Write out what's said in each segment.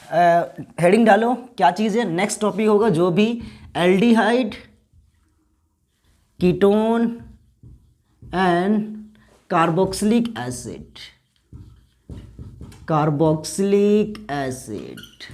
Heading डालो क्या चीज़ है। नेक्स्ट टॉपिक होगा जो भी aldehyde, ketone and carboxylic acid. Carboxylic acid.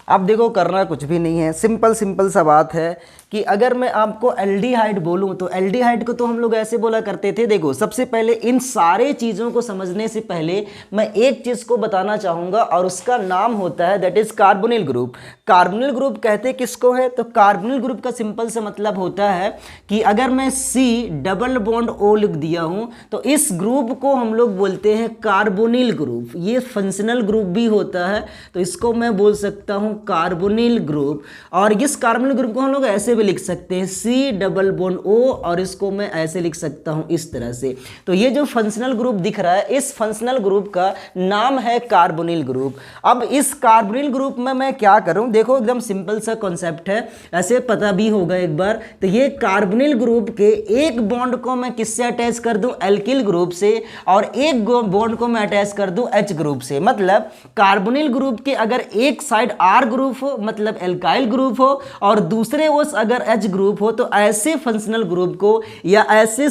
अब देखो करना कुछ भी नहीं है, सिंपल सिंपल सा बात है कि अगर मैं आपको एल्डिहाइड बोलूं तो एल्डिहाइड को तो हम लोग ऐसे बोला करते थे। देखो सबसे पहले इन सारे चीज़ों को समझने से पहले मैं एक चीज़ को बताना चाहूँगा और उसका नाम होता है that is carbonyl group. Carbonyl group कहते किसको है? तो कार्बोनिल ग्रुप का सिंपल से मतलब होता है कि अगर मैं C≡O लिख दिया हूँ तो इस ग्रुप को हम लोग बोलते हैं कार्बोनिल ग्रुप। ये फंक्शनल ग्रुप भी होता है तो इसको मैं बोल सकता हूँ कार्बोनिल ग्रुप। और इस कार्बोनिल ग्रुप को हम लोग ऐसे भी लिख सकते हैं C≡O और इसको मैं ऐसे लिख सकता हूं इस तरह से। तो ये जो फंक्शनल ग्रुप दिख रहा है इस फंक्शनल ग्रुप का नाम है कार्बोनिल ग्रुप। अब इस कार्बोनिल ग्रुप में मैं क्या करूं, देखो एकदम सिंपल सा कॉन्सेप्ट है, ऐसे पता भी होगा एक बार। तो ये कार्बोनिल ग्रुप के एक बॉन्ड को मैं किससे अटैच कर दूं? एल्किल ग्रुप से, और एक बॉन्ड को मैं अटैच कर दूं H ग्रुप से। मतलब कार्बोनिल ग्रुप के अगर एक साइड R ग्रुप हो मतलब एल्काइल ग्रुप हो और दूसरे वो अगर H ग्रुप हो तो ऐसे फंक्शनल ग्रुप को या ऐसे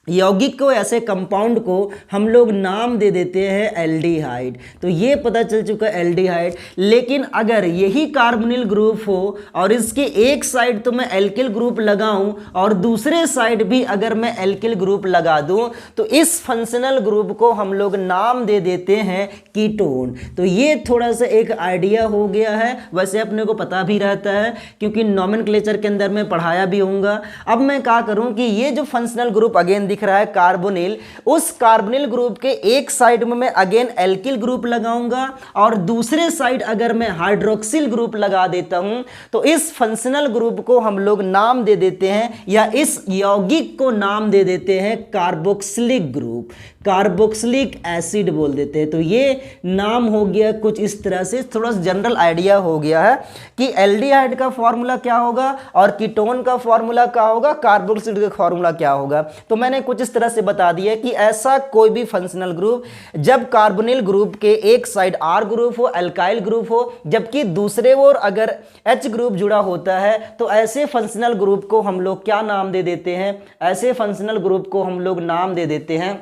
यौगिक को, ऐसे कंपाउंड को हम लोग नाम दे देते हैं एल्डिहाइड। तो ये पता चल चुका है एल्डिहाइड। लेकिन अगर यही कार्बोनिल ग्रुप हो और इसके एक साइड तो मैं एल्किल ग्रुप लगाऊं और दूसरे साइड भी अगर मैं एल्किल ग्रुप लगा दूं तो इस फंक्शनल ग्रुप को हम लोग नाम दे देते हैं कीटोन। तो ये थोड़ा सा एक आइडिया हो गया है, वैसे अपने को पता भी रहता है क्योंकि नोमेनक्लेचर के अंदर में पढ़ाया भी होऊंगा। अब मैं क्या करूं कि ये जो फंक्शनल ग्रुप अगेन दिख रहा है कार्बोनिल, उस कार्बोनिल ग्रुप के एक साइड में मैं अगेन एल्किल ग्रुप लगाऊंगा और दूसरे साइड अगर मैं हाइड्रोक्सिल ग्रुप लगा देता हूं तो इस फंक्शनल ग्रुप को हम लोग नाम दे देते हैं या इस यौगिक को नाम दे देते हैं कार्बोक्सिलिक ग्रुप, कार्बोक्सिलिक एसिड बोल देते हैं। तो ये नाम हो गया कुछ इस तरह से, थोड़ा सा जनरल आइडिया हो गया है कि एल्डिहाइड का फॉर्मूला क्या होगा और कीटोन का फॉर्मूला क्या होगा, कार्बोक्सिलिक का फॉर्मूला क्या होगा। तो मैंने कुछ इस तरह से बता दिया कि ऐसा कोई भी फंक्शनल ग्रुप जब कार्बोनिल ग्रुप के एक साइड R ग्रुप हो, एल्काइल ग्रुप हो, जबकि दूसरे ओर अगर H ग्रुप जुड़ा होता है तो ऐसे फंक्शनल ग्रुप को हम लोग क्या नाम दे देते हैं? ऐसे फंक्शनल ग्रुप को हम लोग नाम दे देते हैं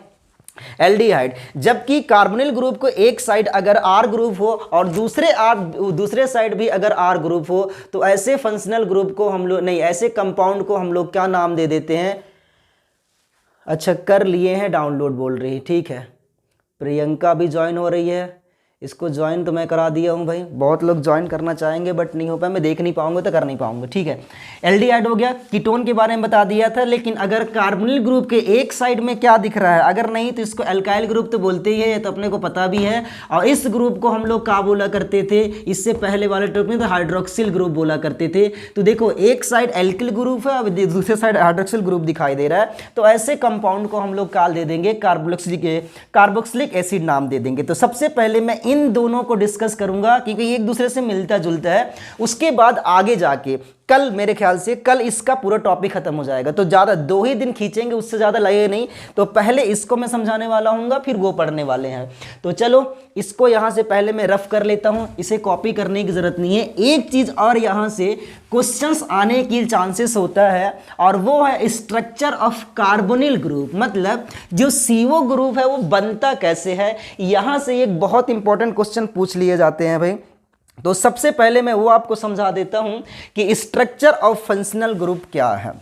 एल्डिहाइड। जबकि कार्बोनिल ग्रुप को एक साइड अगर R ग्रुप हो और दूसरे साइड भी अगर R ग्रुप हो तो ऐसे फंक्शनल ग्रुप को हम लोग नहीं, ऐसे कंपाउंड को हम लोग क्या नाम दे देते हैं? अच्छा कर लिए हैं डाउनलोड बोल रही, ठीक है। प्रियंका भी ज्वाइन हो रही है, इसको ज्वाइन तो मैं करा दिया हूं भाई। बहुत लोग ज्वाइन करना चाहेंगे बट नहीं हो पाए, मैं देख नहीं पाऊंगा तो कर नहीं पाऊंगा, ठीक है। एल्डिहाइड हो गया, कीटोन के बारे में बता दिया था। लेकिन अगर कार्बोनिल ग्रुप के एक साइड में क्या दिख रहा है, अगर नहीं तो इसको एल्काइल ग्रुप तो बोलते ही है, तो अपने को पता भी है। और इस ग्रुप को हम लोग क्या बोला करते थे? इससे पहले वाले टॉपिक में तो हाइड्रोक्सिल ग्रुप बोला करते थे। तो देखो एक साइड एल्किल ग्रुप है और दूसरे साइड हाइड्रोक्सिल ग्रुप दिखाई दे रहा है, तो ऐसे कंपाउंड को हम लोग क्या दे देंगे? कार्बोक्सिलिक एसिड नाम दे देंगे। तो सबसे पहले मैं इन दोनों को डिस्कस करूंगा क्योंकि एक दूसरे से मिलता जुलता है। उसके बाद आगे जाके कल, मेरे ख्याल से कल इसका पूरा टॉपिक खत्म हो जाएगा, तो ज़्यादा 2 ही दिन खींचेंगे, उससे ज़्यादा लगेगा नहीं। तो पहले इसको मैं समझाने वाला हूँगा, फिर वो पढ़ने वाले हैं। तो चलो इसको यहाँ से पहले मैं रफ कर लेता हूँ, इसे कॉपी करने की ज़रूरत नहीं है। एक चीज़ और यहाँ से क्वेश्चंस आने की चांसेस होता है और वो है स्ट्रक्चर ऑफ कार्बोनिल ग्रुप। मतलब जो CO ग्रुप है वो बनता कैसे है, यहाँ से एक बहुत इंपॉर्टेंट क्वेश्चन पूछ लिए जाते हैं भाई। तो सबसे पहले मैं वो आपको समझा देता हूं कि स्ट्रक्चर ऑफ फंक्शनल ग्रुप क्या है।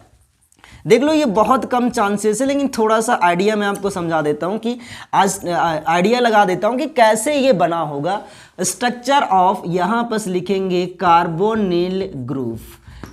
देख लो ये बहुत कम चांसेस है, लेकिन थोड़ा सा आइडिया मैं आपको समझा देता हूं कि आज आइडिया लगा देता हूं कि कैसे ये बना होगा। स्ट्रक्चर ऑफ, यहां पर लिखेंगे कार्बोनिल ग्रुप।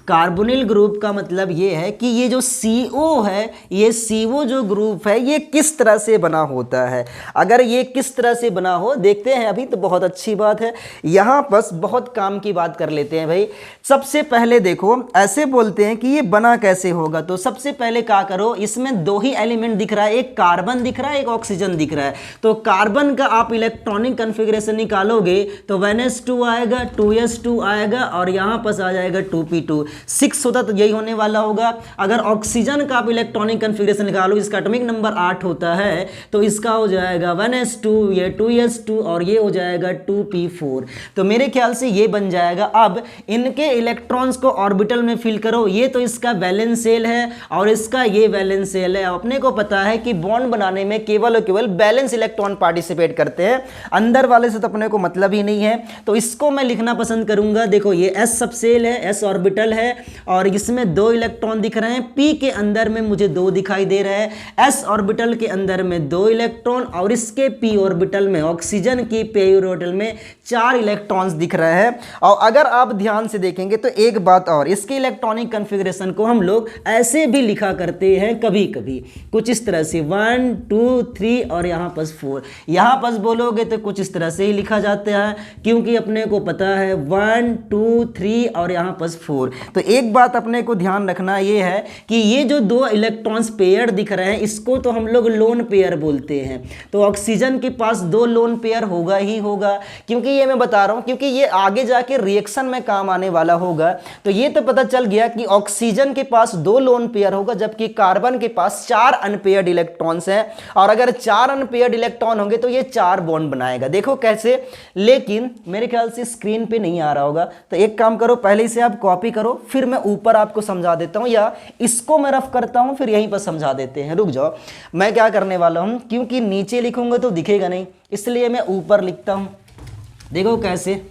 कार्बोनिल ग्रुप का मतलब ये है कि ये जो CO है, ये CO जो ग्रुप है ये किस तरह से बना होता है। अगर ये किस तरह से बना हो देखते हैं अभी, तो बहुत अच्छी बात है। यहाँ बस बहुत काम की बात कर लेते हैं भाई। सबसे पहले देखो ऐसे बोलते हैं कि ये बना कैसे होगा। तो सबसे पहले क्या करो, इसमें 2 ही एलिमेंट दिख रहा है, एक कार्बन दिख रहा है, एक ऑक्सीजन दिख रहा है। तो कार्बन का आप इलेक्ट्रॉनिक कन्फिग्रेशन निकालोगे तो 1s2 आएगा, 2s2 आएगा और यहाँ पर आ जाएगा 2p2। 6 होता तो यही होने वाला होगा। अगर ऑक्सीजन का आप इलेक्ट्रॉनिक कन्फिग्रेशन निकालो, इसका एटॉमिक नंबर 8 होता है, तो इसका हो जाएगा 1s2, ये 2s2 और ये हो जाएगा 2p4। तो मेरे ख्याल से ये बन जाएगा। अब इनके इलेक्ट्रॉन्स को ऑर्बिटल में फिल करो। ये तो इसका वैलेंस शेल है और इसका ये वैलेंस शेल है। अपने को पता है कि बॉन्ड बनाने में केवल और केवल बैलेंस इलेक्ट्रॉन पार्टिसिपेट करते हैं, अंदर वाले से तो अपने को मतलब ही नहीं है। तो इसको मैं लिखना पसंद करूंगा। देखो ये s सबसेल है, s ऑर्बिटल है और इसमें 2 इलेक्ट्रॉन दिख रहे हैं। p के अंदर में मुझे 2 दिखाई दे रहे हैं। s ऑर्बिटल के अंदर में 2 इलेक्ट्रॉन और इसके p ऑर्बिटल में, ऑक्सीजन की p ऑर्बिटल में 4 इलेक्ट्रॉन्स दिख रहे हैं। और अगर आप ध्यान से देखेंगे तो एक बात और, इसके इलेक्ट्रॉनिक कन्फिग्रेशन को हम लोग ऐसे भी लिखा करते हैं कभी कभी, कुछ इस तरह से 1 2 3 और यहाँ पर 4। यहाँ पर बोलोगे तो कुछ इस तरह से ही लिखा जाता है, क्योंकि अपने को पता है 1 2 3 और यहाँ पर 4। तो एक बात अपने को ध्यान रखना ये है कि ये जो 2 इलेक्ट्रॉन्स पेयर दिख रहे हैं, इसको तो हम लोग लोन पेयर बोलते हैं। तो ऑक्सीजन के पास 2 लोन पेयर होगा ही होगा, क्योंकि ये मैं बता रहा हूँ, क्योंकि ये आगे जाके रिएक्शन में काम आने वाला होगा। तो ये तो पता चल गया कि ऑक्सीजन के पास 2 लोन पेयर होगा, जबकि कार्बन के पास 4 अनपेयर्ड इलेक्ट्रॉन्स हैं। और अगर 4 अनपेयर्ड इलेक्ट्रॉन होंगे तो ये 4 बॉन्ड बनाएगा। देखो कैसे, लेकिन मेरे ख्याल से स्क्रीन पे नहीं आ रहा होगा, तो एक काम करो, पहले इसे आप कॉपी करो, फिर मैं ऊपर आपको समझा देता हूँ, या इसको मैं रफ करता हूँ फिर यहीं पर समझा देते हैं। रुक जाओ, मैं क्या करने वाला हूँ, क्योंकि नीचे लिखूंगा तो दिखेगा नहीं, इसलिए मैं ऊपर लिखता हूँ। देखो कैसे,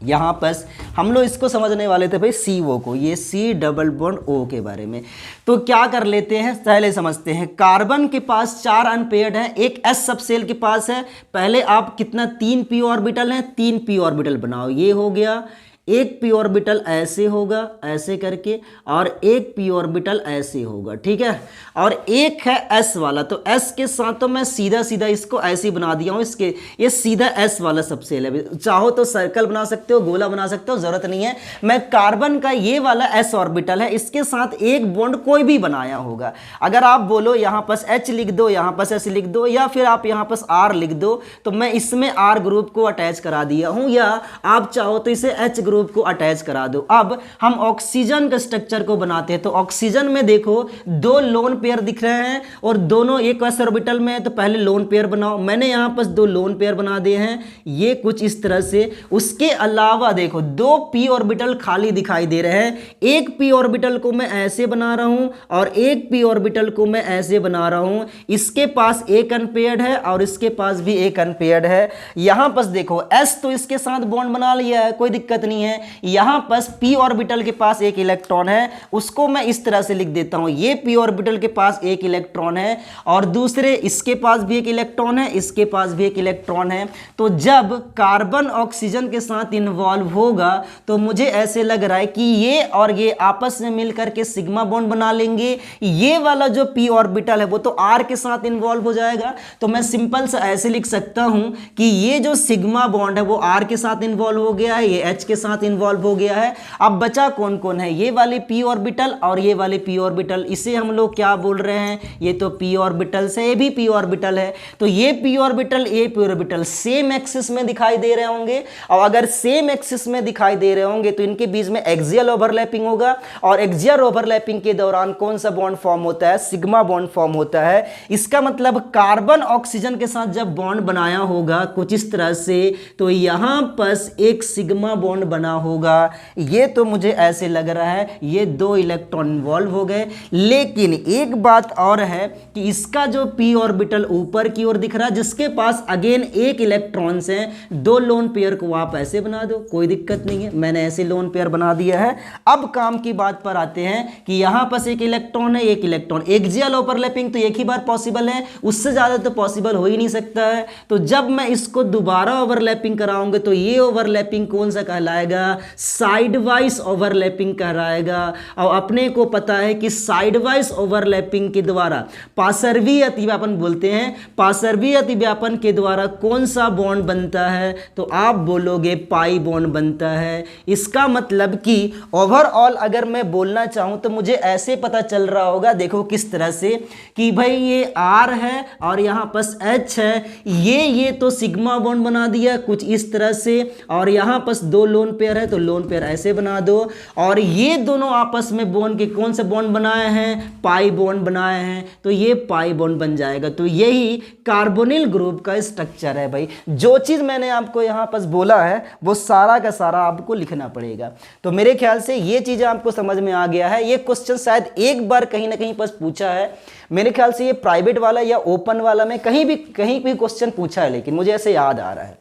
यहाँ पर हम लोग इसको समझने वाले थे भाई CO को, ये C डबल बॉन्ड O के बारे में। तो क्या कर लेते हैं, पहले समझते हैं। कार्बन के पास 4 अनपेयर्ड हैं, एक S सबसेल के पास है। पहले आप कितना, 3 p ऑर्बिटल हैं, 3 p ऑर्बिटल बनाओ। ये हो गया, एक p ऑर्बिटल ऐसे होगा ऐसे करके, और एक p ऑर्बिटल ऐसे होगा, ठीक है। और एक है s वाला, तो s के साथ तो मैं सीधा सीधा इसको ऐसे ही बना दिया हूँ। इसके ये सीधा s वाला सबसेल है, चाहो तो सर्कल बना सकते हो, गोला बना सकते हो, जरूरत नहीं है। मैं कार्बन का ये वाला s ऑर्बिटल है, इसके साथ एक बॉन्ड कोई भी बनाया होगा। अगर आप बोलो यहाँ पर H लिख दो, यहाँ पर S लिख दो, या फिर आप यहाँ पर R लिख दो, तो मैं इसमें R ग्रुप को अटैच करा दिया हूँ, या आप चाहो तो इसे H ग्रुप को अटैच करा दो। अब हम ऑक्सीजन के स्ट्रक्चर को बनाते हैं। तो ऑक्सीजन में देखो 2 लोन पेयर दिख रहे हैं और दोनों एक s ऑर्बिटल में है, तो पहले लोन पेयर बनाओ। मैंने यहां पर 2 लोन पेयर बना दिए हैं, ये कुछ इस तरह से। उसके अलावा देखो 2 p ऑर्बिटल खाली दिखाई दे रहे हैं। एक p ऑर्बिटल को मैं ऐसे बना रहा हूं और एक p ऑर्बिटल को मैं ऐसे बना रहा हूं। इसके पास एक अनपेयर्ड है और इसके पास भी एक अनपेयर्ड है। यहां पर देखो s तो इसके साथ बॉन्ड बना लिया है, कोई दिक्कत नहीं है। यहां पर p ऑर्बिटल के पास एक इलेक्ट्रॉन है, उसको मैं इस तरह से लिख देता हूं, ये p ऑर्बिटल के पास एक इलेक्ट्रॉन है और दूसरे इसके पास भी एक इलेक्ट्रॉन है, इसके पास भी एक इलेक्ट्रॉन है। तो जब कार्बन ऑक्सीजन के साथ इन्वॉल्व होगा तो मुझे ऐसे लग रहा है कि ये और ये आपस में मिलकर के सिग्मा बॉन्ड बना लेंगे। ये वाला जो p ऑर्बिटल है वो तो r के साथ इन्वॉल्व हो जाएगा। तो मैं सिंपल सा ऐसे लिख सकता हूं कि ये जो सिग्मा बॉन्ड है वो r के साथ इन्वॉल्व हो गया है, ये h के साथ इन्वॉल्व हो गया है। अब बचा कौन कौन है, ये वाली p ऑर्बिटल और ये वाली p ऑर्बिटल। इसे हम लोग क्या बोल रहे हैं, ये तो p ऑर्बिटल से, ये भी p ऑर्बिटल है। तो ये p ऑर्बिटल, ये p ऑर्बिटल सेम एक्सिस में दिखाई दे रहे होंगे, और अगर सेम एक्सिस में दिखाई दे रहे होंगे तो इनके बीच में एक्सियल ओवरलैपिंग होगा, और एक्सियल ओवरलैपिंग के दौरान कौन सा बॉन्ड फॉर्म होता है, सिग्मा बॉन्ड फॉर्म होता है। इसका मतलब कार्बन ऑक्सीजन के साथ जब बॉन्ड बनाया होगा कुछ इस तरह से, तो यहां पर एक सिग्मा बॉन्ड बना होगा। ये तो मुझे ऐसे लग रहा है ये 2 इलेक्ट्रॉन इन्वॉल्व हो गए। लेकिन एक बात और है कि इसका जो p ऑर्बिटल ऊपर की ओर दिख रहा है, जिसके पास अगेन एक इलेक्ट्रॉन्स हैं, 2 लोन पेयर को आप ऐसे बना दो, कोई दिक्कत नहीं है। मैंने ऐसे लोन पेयर बना दिया है। अब काम की बात पर आते हैं कि यहां पर एक इलेक्ट्रॉन है, एक इलेक्ट्रॉन, एक्सियल ओवरलैपिंग तो एक ही बार पॉसिबल है, उससे ज्यादा तो पॉसिबल हो ही नहीं सकता है। तो जब मैं इसको दोबारा ओवरलैपिंग कराऊंगा तो ये ओवरलैपिंग कौन सा कहलाएगा, साइड वाइज ओवरलैपिंग कहलाएगा। और अपने को पता है कि साइड वाइज ओवरलैपिंग के द्वारा पार्श्वीय अतिव्यापन बोलते हैं, पार्श्वीय अतिव्यापन के द्वारा कौन सा बॉन्ड बनता है, तो आप बोलोगे पाई बॉन्ड बनता है। इसका मतलब कि ओवरऑल अगर मैं बोलना चाहूं तो मुझे ऐसे पता चल रहा होगा, देखो किस तरह से कि भाई ये R है और यहां पर H है, ये तो सिग्मा बॉन्ड बना दिया कुछ इस तरह से, और यहां पर 2 लोन पेयर है तो लोन पेयर ऐसे बना दो, और ये दोनों आपस में बॉन्ड के कौन से बॉन्ड बनाए हैं, पाई बॉन्ड बनाए हैं, तो ये पाई बॉन्ड बन जाएगा। तो यही कार्बोनिल ग्रुप का स्ट्रक्चर है भाई। जो चीज़ मैंने आपको यहाँ पर बोला है वो सारा का सारा आपको लिखना पड़ेगा। तो मेरे ख्याल से ये चीज़ें आपको समझ में आ गया है। ये क्वेश्चन शायद एक बार कहीं ना कहीं पर पूछा है, मेरे ख्याल से ये प्राइवेट वाला या ओपन वाला में कहीं भी क्वेश्चन पूछा है, लेकिन मुझे ऐसे याद आ रहा है,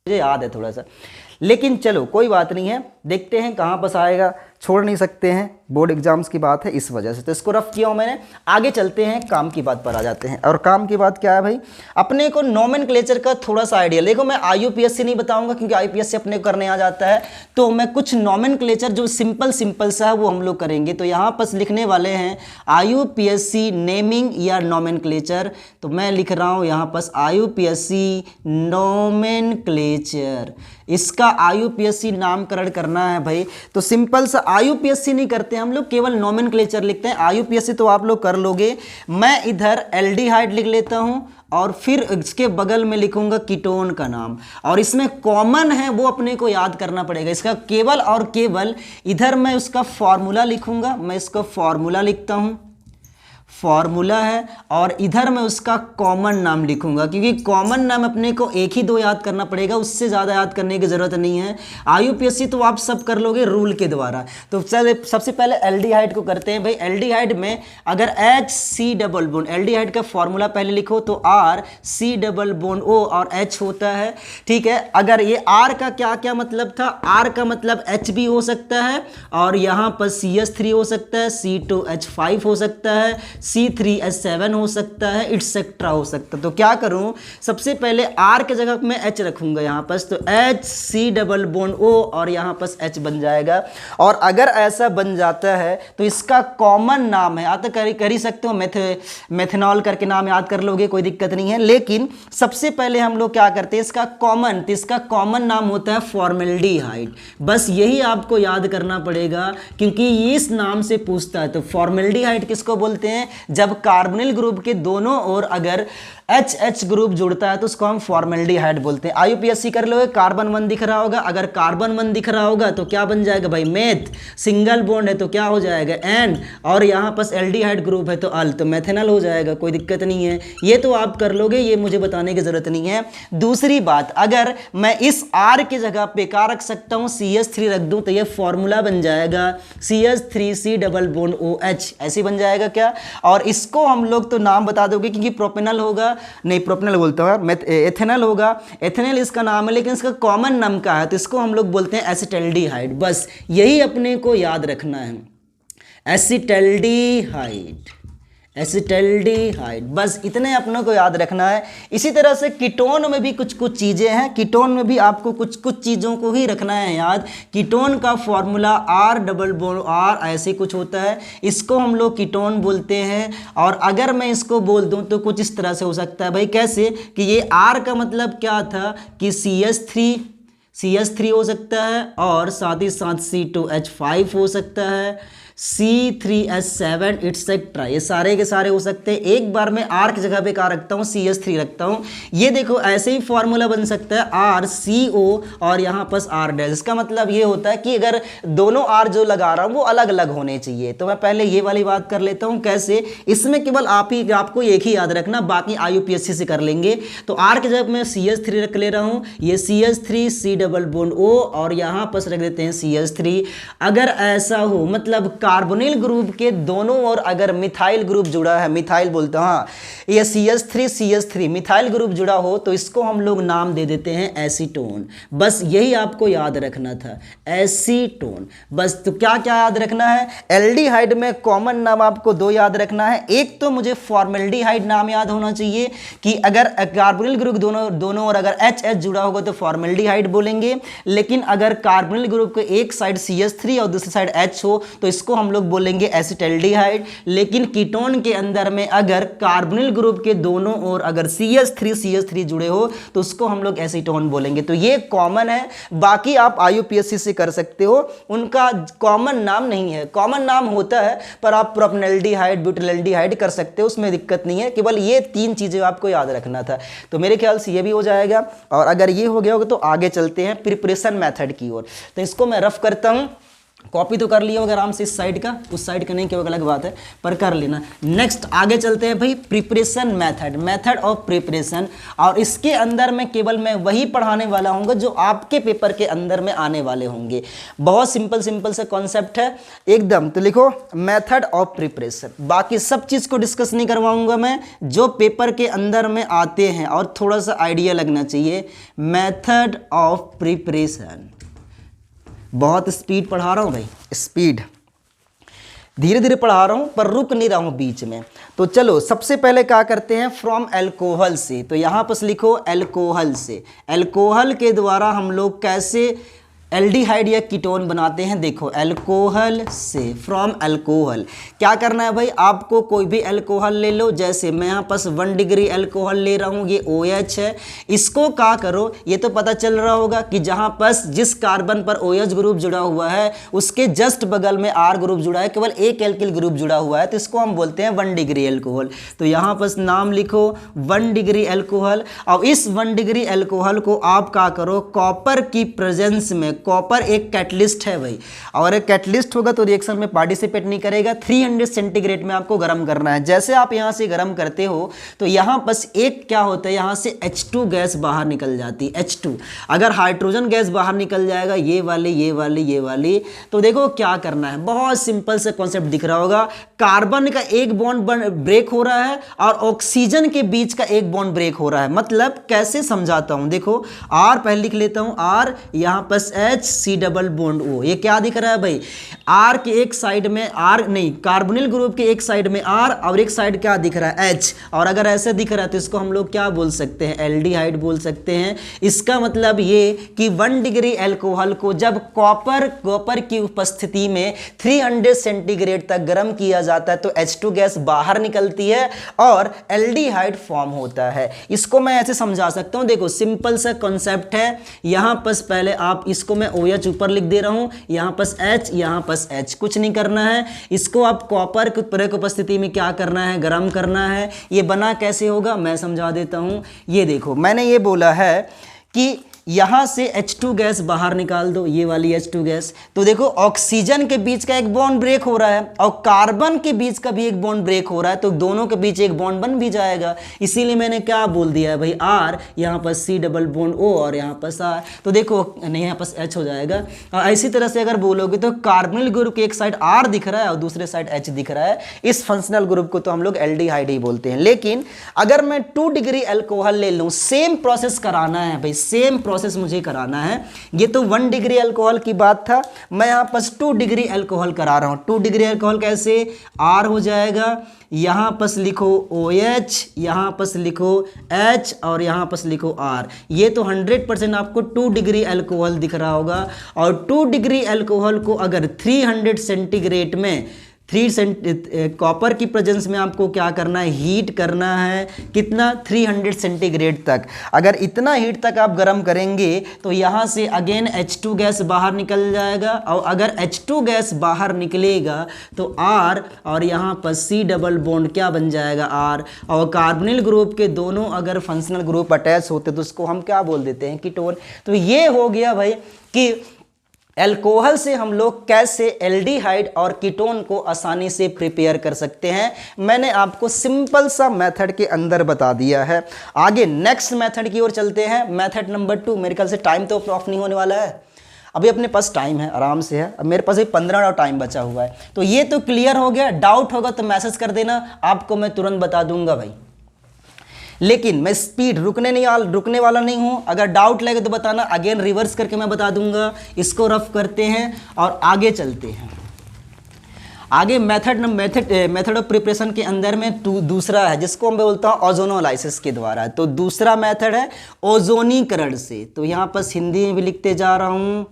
मुझे याद है थोड़ा सा, लेकिन चलो कोई बात नहीं है, देखते हैं कहाँ पर आएगा, छोड़ नहीं सकते हैं, बोर्ड एग्जाम्स की बात है इस वजह से, तो इसको रफ किया हूँ मैंने। आगे चलते हैं, काम की बात पर आ जाते हैं। और काम की बात क्या है भाई, अपने को नोमेनक्लेचर का थोड़ा सा आइडिया। देखो मैं IUPAC नहीं बताऊंगा क्योंकि IUPAC अपने को करने आ जाता है, तो मैं कुछ नोमेनक्लेचर जो सिंपल सा है वो हम लोग करेंगे। तो यहाँ पर लिखने वाले हैं IUPAC नेमिंग या नोमेनक्लेचर, तो मैं लिख रहा हूँ यहाँ पर IUPAC नोमेनक्लेचर। इसका IUPAC नामकरण करना है भाई, तो सिंपल सा IUPAC नहीं करते हम लोग, केवल नोमेनक्लेचर लिखते हैं। IUPAC तो आप लोग कर लोगे, मैं इधर एल्डिहाइड लिख लेता हूं और फिर इसके बगल में लिखूंगा कीटोन का नाम, और इसमें कॉमन है वो अपने को याद करना पड़ेगा। इसका केवल और केवल इधर मैं उसका फॉर्मूला लिखूंगा, मैं इसका फॉर्मूला लिखता हूं, फॉर्मूला है, और इधर मैं उसका कॉमन नाम लिखूंगा, क्योंकि कॉमन नाम अपने को एक ही दो याद करना पड़ेगा, उससे ज़्यादा याद करने की ज़रूरत नहीं है। IUPAC तो आप सब कर लोगे रूल के द्वारा। तो सबसे पहले एल्डिहाइड को करते हैं भाई। एल्डिहाइड में अगर HC डबल बॉन्ड, एल्डिहाइड का फॉर्मूला पहले लिखो तो RC डबल बॉन्ड O और H होता है, ठीक है। अगर ये R का क्या क्या मतलब था, R का मतलब H भी हो सकता है, और यहाँ पर CH3 हो सकता है, C2H5 हो सकता है, C3H7 हो सकता है, इट्सेट्रा हो सकता है। तो क्या करूं, सबसे पहले R के जगह मैं H रखूंगा यहाँ पर, तो HC डबल बॉन्ड O और यहाँ पर H बन जाएगा। और अगर ऐसा बन जाता है तो इसका कॉमन नाम है, आता कर ही सकते हो, मेथनॉल करके नाम याद कर लोगे, कोई दिक्कत नहीं है। लेकिन सबसे पहले हम लोग क्या करते हैं, इसका कॉमन, तो इसका कॉमन नाम होता है फॉर्मेल्डिहाइड। बस यही आपको याद करना पड़ेगा क्योंकि इस नाम से पूछता है। तो फॉर्मेल्डिहाइड किसको बोलते हैं, जब कार्बोनिल ग्रुप के दोनों ओर अगर HH ग्रुप जुड़ता है तो उसको हम फॉर्मेल्डिहाइड बोलते हैं। IUPAC कर लो, कार्बन 1 दिख रहा होगा, अगर कार्बन 1 दिख रहा होगा तो क्या बन जाएगा भाई, मेथ, सिंगल बॉन्ड है तो क्या हो जाएगा N, और यहाँ पर एल्डिहाइड ग्रुप है तो अल, तो मेथेनॉल हो जाएगा, कोई दिक्कत नहीं है। ये तो आप कर लोगे, ये मुझे बताने की जरूरत नहीं है। दूसरी बात, अगर मैं इस R की जगह पे क्या रख सकता हूँ, CH3 रख दूं तो ये फॉर्मूला बन जाएगा CH3C डबल बॉन्ड OH, ऐसे बन जाएगा क्या। और इसको हम लोग तो नाम बता दोगे क्योंकि प्रोपेनल होगा, नहीं प्रोपेनल बोलता हूँ, एथेनॉल होगा, एथेनॉल इसका नाम है, लेकिन इसका कॉमन नाम का है तो इसको हम लोग बोलते हैं एसिटल्डिहाइड। बस यही अपने को याद रखना है, एसिटल्डिहाइड, एसिटल्डिहाइड, बस इतने अपनों को याद रखना है। इसी तरह से कीटोन में भी कुछ चीज़ें हैं, कीटोन में भी आपको कुछ चीज़ों को ही रखना है याद। कीटोन का formula R double bond R ऐसे कुछ होता है, इसको हम लोग कीटोन बोलते हैं। और अगर मैं इसको बोल दूं तो कुछ इस तरह से हो सकता है भाई, कैसे कि ये R का मतलब क्या था कि CH3 हो सकता है, और साथ ही साथ C2H5 हो सकता है, C3H7 इट्सेट्रा, ये सारे के सारे हो सकते हैं। एक बार मैं R की जगह पे क्या रखता हूँ, CH3 रखता हूँ। ये देखो ऐसे ही फॉर्मूला बन सकता है RCO और यहाँ पर R डैश। इसका मतलब ये होता है कि अगर दोनों R जो लगा रहा हूँ वो अलग अलग होने चाहिए। तो मैं पहले ये वाली बात कर लेता हूँ, कैसे, इसमें केवल आपको एक ही याद रखना, बाकी IUPAC से कर लेंगे। तो R की जगह मैं CH3 रख ले रहा हूँ, ये CH3C डबल बॉन्ड O और यहाँ पर रख देते हैं CH3। अगर ऐसा हो, मतलब कार्बोनिल ग्रुप के दोनों ओर अगर मिथाइल ग्रुप जुड़ा है, मिथाइल बोलते हैं, हाँ, ये CH3 मिथाइल ग्रुप जुड़ा हो तो इसको हम लोग नाम दे देते हैं एसीटोन। बस यही आपको याद रखना था, एसीटोन। बस तो क्या क्या याद रखना है, एल्डिहाइड में कॉमन नाम आपको दो याद रखना है। एक तो मुझे फॉर्मेल्डिहाइड नाम याद होना चाहिए कि अगर कार्बोनिल ग्रुप दोनों ओर अगर HH जुड़ा होगा तो फॉर्मेल्डिहाइड बोलेंगे, लेकिन अगर कार्बोनिल ग्रुप के एक साइड CH3 और दूसरी साइड H हो तो इसको इसको हम लोग बोलेंगे एसिटल्डिहाइड। लेकिन कीटोन के अंदर में अगर कार्बोनिल ग्रुप के दोनों ओर अगर CH3 जुड़े हो तो उसको हम लोग एसीटोन बोलेंगे। तो ये कॉमन है, बाकी आप IUPAC से कर सकते हो, उनका कॉमन नाम नहीं है। कॉमन नाम होता है पर आप प्रोपेनल्डिहाइड, ब्यूटिलल्डिहाइड कर सकते हो, उसमें दिक्कत नहीं है। केवल ये 3 चीजें आपको याद रखना था। तो मेरे ख्याल से ये भी हो जाएगा। और अगर ये हो गया होगा तो आगे चलते हैं प्रिपरेशन मेथड की ओर। तो इसको मैं रफ करता हूं, कॉपी तो कर लिया होगा आराम से इस साइड का, उस साइड का नहीं, केवल अलग बात है, पर कर लेना। नेक्स्ट आगे चलते हैं भाई, preparation method, method of preparation. और इसके अंदर में केवल मैं वही पढ़ाने वाला हूँ जो आपके पेपर के अंदर में आने वाले होंगे। बहुत सिंपल सा कॉन्सेप्ट है एकदम। तो लिखो मेथड ऑफ प्रिपरेशन, बाकी सब चीज़ को डिस्कस नहीं करवाऊंगा मैं, जो पेपर के अंदर में आते हैं और थोड़ा सा आइडिया लगना चाहिए। मेथड ऑफ प्रिपरेशन, बहुत स्पीड पढ़ा रहा हूँ भाई, स्पीड धीरे धीरे पढ़ा रहा हूँ पर रुक नहीं रहा हूँ बीच में। तो चलो सबसे पहले क्या करते हैं, फ्रॉम अल्कोहल से। तो यहाँ पर लिखो अल्कोहल से, अल्कोहल के द्वारा हम लोग कैसे एल्डिहाइड या कीटोन बनाते हैं। देखो अल्कोहल से, फ्रॉम अल्कोहल क्या करना है भाई, आपको कोई भी अल्कोहल ले लो। जैसे मैं यहाँ पास 1 डिग्री अल्कोहल ले रहा हूँ, ये OH है। इसको क्या करो, ये तो पता चल रहा होगा कि जहाँ पास जिस कार्बन पर OH ग्रुप जुड़ा हुआ है उसके जस्ट बगल में R ग्रुप जुड़ा है, केवल एक एल्किल ग्रुप जुड़ा हुआ है, तो इसको हम बोलते हैं 1 डिग्री अल्कोहल। तो यहाँ पास नाम लिखो 1 डिग्री अल्कोहल। और इस 1 डिग्री अल्कोहल को आप क्या करो, कॉपर की प्रेजेंस में, कॉपर एक कैटलिस्ट है भाई, और एक कैटलिस्ट होगा तो रिएक्शन में पार्टिसिपेट नहीं करेगा। 300 सेंटीग्रेड में आपको गर्म करना है। जैसे आप यहां से गर्म करते हो तो यहां बस एक क्या होता है, यहां से H2 गैस बाहर निकल जाती है, H2। अगर हाइड्रोजन गैस बाहर निकल जाएगा, ये वाली, तो देखो क्या करना है, बहुत सिंपल से कॉन्सेप्ट दिख रहा होगा। कार्बन का एक बॉन्ड ब्रेक हो रहा है और ऑक्सीजन के बीच का एक बॉन्ड ब्रेक हो रहा है। मतलब कैसे समझाता हूं, देखो R पहले लिख लेता हूं, R यहां पर HC डबल बॉन्ड O, ये क्या दिख रहा है भाई, R के एक साइड में R नहीं, कार्बोनिल ग्रुप के एक साइड में R और एक साइड क्या दिख रहा है, H। और अगर ऐसे दिख रहा है तो इसको हम लोग क्या बोल सकते हैं, एल्डिहाइड बोल सकते हैं। इसका मतलब ये कि 1 डिग्री अल्कोहल को जब कॉपर की उपस्थिति में 300 सेंटीग्रेड तक गर्म किया जाता है तो H2 गैस बाहर निकलती है और एल्डिहाइड फॉर्म होता है। इसको मैं ऐसे समझा सकता हूं, देखो सिंपल सा कॉन्सेप्ट है। यहां पर पहले आप इसको मैं OH ऊपर लिख दे रहा हूं, यहां पर H, यहां पर H, कुछ नहीं करना है। इसको आप कॉपर की उपस्थिति में क्या करना है, गर्म करना है। ये बना कैसे होगा मैं समझा देता हूं। ये देखो मैंने ये बोला है कि यहां से H2 गैस बाहर निकाल दो, ये वाली H2 गैस। तो देखो ऑक्सीजन के बीच का एक बॉन्ड ब्रेक हो रहा है और कार्बन के बीच का भी एक बॉन्ड ब्रेक हो रहा है, तो दोनों के बीच एक बॉन्ड बन भी जाएगा। इसीलिए मैंने क्या बोल दिया है भाई, R यहां पर C डबल बॉन्ड O और यहां पर R। तो देखो नहीं, यहां पर H हो जाएगा। और इसी तरह से अगर बोलोगे तो कार्बोनिल ग्रुप के एक साइड R दिख रहा है और दूसरे साइड H दिख रहा है। इस फंक्शनल ग्रुप को तो हम लोग एल्डिहाइड ही बोलते हैं। लेकिन अगर मैं 2 डिग्री अल्कोहल ले लूं, सेम प्रोसेस कराना है भाई, सेम प्रोसेस मुझे कराना है। ये तो 1 डिग्री अल्कोहल की बात था, मैं यहां पर 2 डिग्री अल्कोहल करा रहा हूं। 2 डिग्री अल्कोहल कैसे, R हो जाएगा, यहां पर लिखो OH, यहां पर लिखो H और यहां पर लिखो R। ये तो 100% आपको 2 डिग्री अल्कोहल दिख रहा होगा। और 2 डिग्री अल्कोहल को अगर 300 सेंटीग्रेड में कॉपर की प्रेजेंस में आपको क्या करना है, हीट करना है। कितना, 300 सेंटीग्रेड तक। अगर इतना हीट तक आप गर्म करेंगे तो यहाँ से अगेन H2 गैस बाहर निकल जाएगा। और अगर H2 गैस बाहर निकलेगा तो R और यहाँ पर C डबल बॉन्ड क्या बन जाएगा, R। और कार्बोनिल ग्रुप के दोनों अगर फंक्शनल ग्रुप अटैच होते तो उसको हम क्या बोल देते हैं, कीटोन। तो ये हो गया भाई कि अल्कोहल से हम लोग कैसे एल्डिहाइड और कीटोन को आसानी से प्रिपेयर कर सकते हैं। मैंने आपको सिंपल सा मेथड के अंदर बता दिया है। आगे नेक्स्ट मेथड की ओर चलते हैं, मेथड नंबर 2। मेरे ख्याल से टाइम तो ऑफ नहीं होने वाला है, अभी अपने पास टाइम है, आराम से है। अब मेरे पास अभी 15 मिनट टाइम बचा हुआ है। तो ये तो क्लियर हो गया। डाउट होगा तो मैसेज कर देना, आपको मैं तुरंत बता दूंगा भाई। लेकिन मैं स्पीड रुकने वाला नहीं हूं। अगर डाउट लगे तो बताना, अगेन रिवर्स करके मैं बता दूंगा। इसको रफ करते हैं और आगे चलते हैं। आगे मेथड ऑफ प्रिपरेशन के अंदर में दूसरा है जिसको मैं बोलता हूं ओजोनोलाइसिस के द्वारा। तो दूसरा मेथड है ओजोनीकरण से। तो यहां पर हिंदी में भी लिखते जा रहा हूं,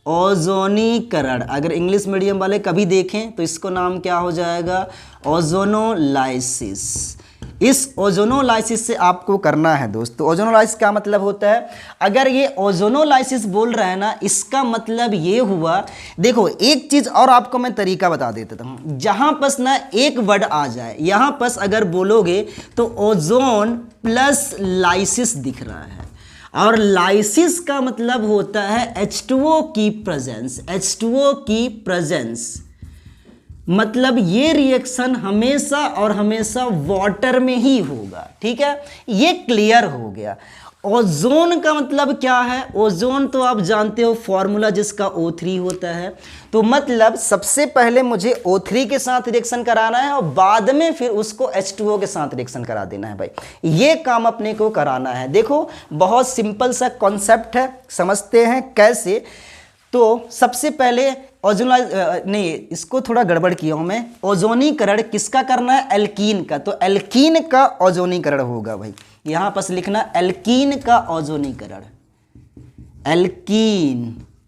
ओजोनीकरण। अगर इंग्लिश मीडियम वाले कभी देखें तो इसको नाम क्या हो जाएगा, ओजोनोलाइसिस। इस ओजोनोलाइसिस से आपको करना है दोस्तों। ओजोनोलाइसिस का मतलब होता है, अगर ये ओजोनोलाइसिस बोल रहा है ना, इसका मतलब ये हुआ, देखो एक चीज और आपको मैं तरीका बता देता हूं। जहां पर ना एक वर्ड आ जाए, यहां पर अगर बोलोगे तो ओजोन प्लस लाइसिस दिख रहा है, और लाइसिस का मतलब होता है H2O की प्रेजेंस। H2O की प्रेजेंस मतलब ये रिएक्शन हमेशा और हमेशा वाटर में ही होगा। ठीक है, ये क्लियर हो गया। ओजोन का मतलब क्या है, ओजोन तो आप जानते हो फॉर्मूला जिसका O3 होता है। तो मतलब सबसे पहले मुझे O3 के साथ रिएक्शन कराना है और बाद में फिर उसको H2O के साथ रिएक्शन करा देना है भाई। ये काम अपने को कराना है। देखो बहुत सिंपल सा कॉन्सेप्ट है, समझते हैं कैसे। तो सबसे पहले नहीं, इसको थोड़ा गड़बड़ किया हूं मैं। ओजोनीकरण किसका करना है, एल्कीन का। तो एल्कीन का ओजोनीकरण होगा भाई, यहां पर लिखना एल्कीन का ओजोनीकरण।